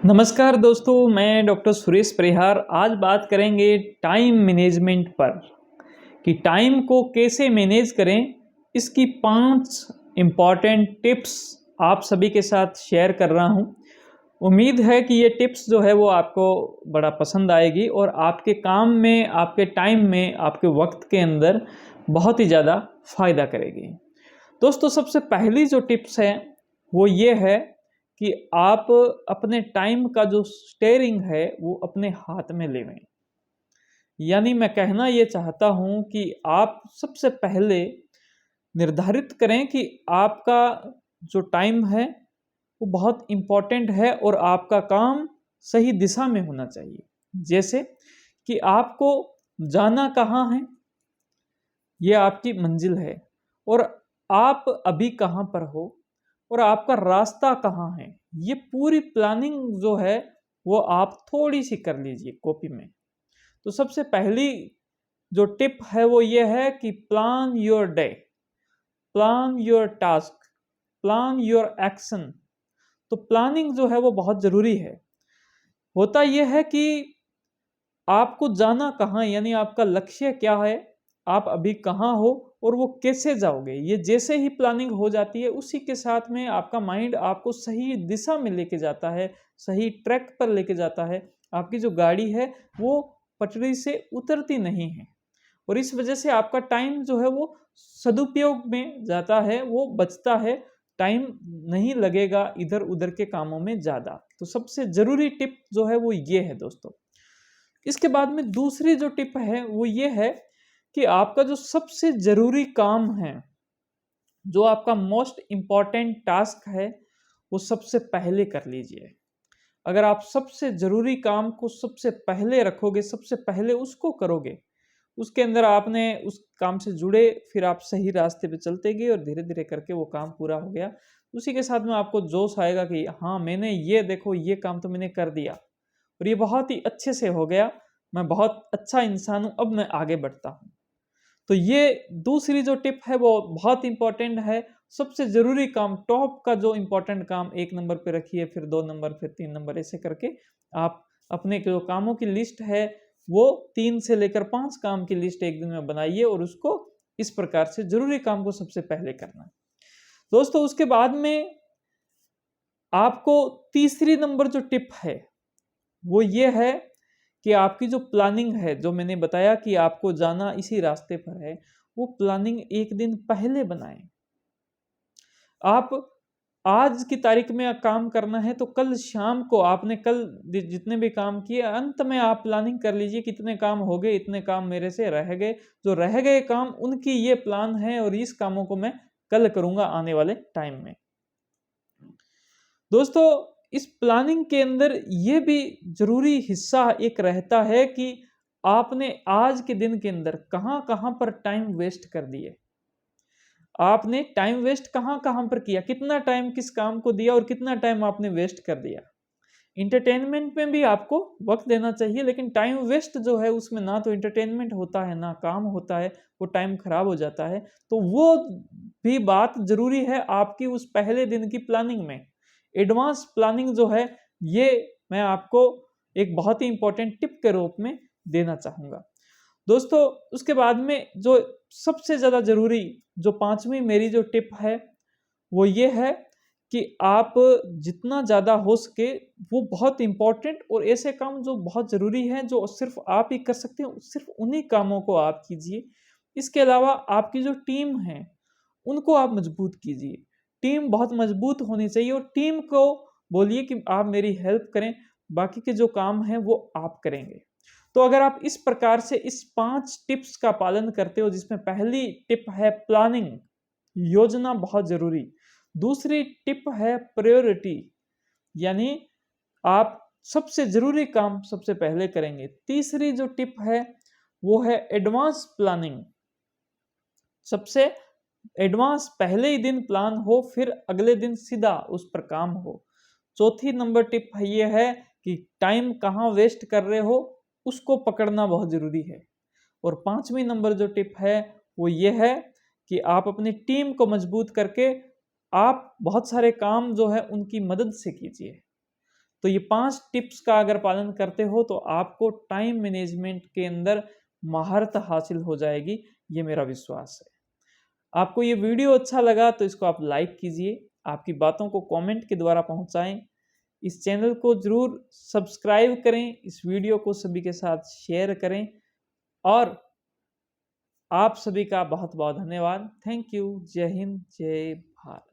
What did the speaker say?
नमस्कार दोस्तों, मैं डॉक्टर सुरेश परिहार आज बात करेंगे टाइम मैनेजमेंट पर कि टाइम को कैसे मैनेज करें। इसकी 5 इम्पॉर्टेंट टिप्स आप सभी के साथ शेयर कर रहा हूं। उम्मीद है कि ये टिप्स जो है वो आपको बड़ा पसंद आएगी और आपके काम में, आपके टाइम में, आपके वक्त के अंदर बहुत ही ज़्यादा फ़ायदा करेगी। दोस्तों, सबसे पहली जो टिप्स है वो ये है कि आप अपने टाइम का जो स्टेयरिंग है वो अपने हाथ में लेवें। यानी मैं कहना ये चाहता हूँ कि आप सबसे पहले निर्धारित करें कि आपका जो टाइम है वो बहुत इम्पोर्टेंट है और आपका काम सही दिशा में होना चाहिए। जैसे कि आपको जाना कहाँ है, ये आपकी मंजिल है, और आप अभी कहाँ पर हो और आपका रास्ता कहाँ है, ये पूरी प्लानिंग जो है वो आप थोड़ी सी कर लीजिए कॉपी में। तो सबसे पहली जो टिप है वो ये है कि plan your day, plan your task, plan your action. तो प्लानिंग जो है वो बहुत ज़रूरी है। होता यह है कि आपको जाना कहाँ, यानी आपका लक्ष्य क्या है, आप अभी कहाँ हो और वो कैसे जाओगे, ये जैसे ही प्लानिंग हो जाती है उसी के साथ में आपका माइंड आपको सही दिशा में लेके जाता है, सही ट्रैक पर लेके जाता है। आपकी जो गाड़ी है वो पटरी से उतरती नहीं है और इस वजह से आपका टाइम जो है वो सदुपयोग में जाता है, वो बचता है। टाइम नहीं लगेगा इधर उधर के कामों में ज़्यादा। तो सबसे ज़रूरी टिप जो है वो ये है दोस्तों। इसके बाद में दूसरी जो टिप है वो ये है कि आपका जो सबसे ज़रूरी काम है, जो आपका मोस्ट इम्पॉर्टेंट टास्क है, वो सबसे पहले कर लीजिए। अगर आप सबसे ज़रूरी काम को सबसे पहले रखोगे, सबसे पहले उसको करोगे, उसके अंदर आपने उस काम से जुड़े, फिर आप सही रास्ते पे चलते गए और धीरे धीरे करके वो काम पूरा हो गया। उसी के साथ में आपको जोश आएगा कि हाँ, मैंने ये देखो, ये काम तो मैंने कर दिया और ये बहुत ही अच्छे से हो गया, मैं बहुत अच्छा इंसान हूँ, अब मैं आगे बढ़ता हूँ। तो ये दूसरी जो टिप है वो बहुत इंपॉर्टेंट है। सबसे ज़रूरी काम, टॉप का जो इंपॉर्टेंट काम 1 नंबर पे रखिए, फिर 2 नंबर, फिर 3 नंबर, ऐसे करके आप अपने जो कामों की लिस्ट है वो 3 से लेकर 5 काम की लिस्ट एक दिन में बनाइए और उसको इस प्रकार से ज़रूरी काम को सबसे पहले करना है। दोस्तों, उसके बाद में आपको तीसरी नंबर जो टिप है वो ये है कि आपकी जो प्लानिंग है, जो मैंने बताया कि आपको जाना इसी रास्ते पर है, वो प्लानिंग एक दिन पहले बनाएं। आप आज की तारीख में काम करना है तो कल शाम को आपने कल जितने भी काम किए, अंत में आप प्लानिंग कर लीजिए कितने काम हो गए, इतने काम मेरे से रह गए। जो रह गए काम, उनकी ये प्लान है और इस कामों को मैं कल करूंगा आने वाले टाइम में। दोस्तों, इस प्लानिंग के अंदर ये भी जरूरी हिस्सा एक रहता है कि आपने आज के दिन के अंदर कहाँ कहाँ पर टाइम वेस्ट कर दिए, आपने टाइम वेस्ट कहाँ कहाँ पर किया, कितना टाइम किस काम को दिया और कितना टाइम आपने वेस्ट कर दिया। इंटरटेनमेंट में भी आपको वक्त देना चाहिए, लेकिन टाइम वेस्ट जो है उसमें ना तो इंटरटेनमेंट होता है ना काम होता है, वो टाइम खराब हो जाता है। तो वो भी बात जरूरी है आपकी उस पहले दिन की प्लानिंग में। एडवांस प्लानिंग जो है, ये मैं आपको एक बहुत ही इंपॉर्टेंट टिप के रूप में देना चाहूँगा। दोस्तों, उसके बाद में जो सबसे ज़्यादा ज़रूरी, जो 5वीं मेरी जो टिप है वो ये है कि आप जितना ज़्यादा हो सके, वो बहुत इम्पोर्टेंट और ऐसे काम जो बहुत ज़रूरी हैं, जो सिर्फ आप ही कर सकते हैं, सिर्फ उन्हीं कामों को आप कीजिए। इसके अलावा आपकी जो टीम है उनको आप मजबूत कीजिए। टीम बहुत मजबूत होनी चाहिए और टीम को बोलिए कि आप मेरी हेल्प करें, बाकी के जो काम हैं वो आप करेंगे। तो अगर आप इस प्रकार से इस 5 टिप्स का पालन करते हो, जिसमें पहली टिप है प्लानिंग, योजना बहुत ज़रूरी। दूसरी टिप है प्रायोरिटी, यानी आप सबसे ज़रूरी काम सबसे पहले करेंगे। तीसरी जो टिप है वो है एडवांस प्लानिंग, सबसे एडवांस पहले ही दिन प्लान हो, फिर अगले दिन सीधा उस पर काम हो। चौथी नंबर टिप ये है कि टाइम कहाँ वेस्ट कर रहे हो उसको पकड़ना बहुत ज़रूरी है। और 5वीं नंबर जो टिप है वो ये है कि आप अपनी टीम को मजबूत करके आप बहुत सारे काम जो है उनकी मदद से कीजिए। तो ये 5 टिप्स का अगर पालन करते हो तो आपको टाइम मैनेजमेंट के अंदर महारत हासिल हो जाएगी, ये मेरा विश्वास है। आपको ये वीडियो अच्छा लगा तो इसको आप लाइक कीजिए, आपकी बातों को कमेंट के द्वारा पहुंचाएं, इस चैनल को ज़रूर सब्सक्राइब करें, इस वीडियो को सभी के साथ शेयर करें और आप सभी का बहुत बहुत धन्यवाद। Thank you. जय हिंद, जय भारत।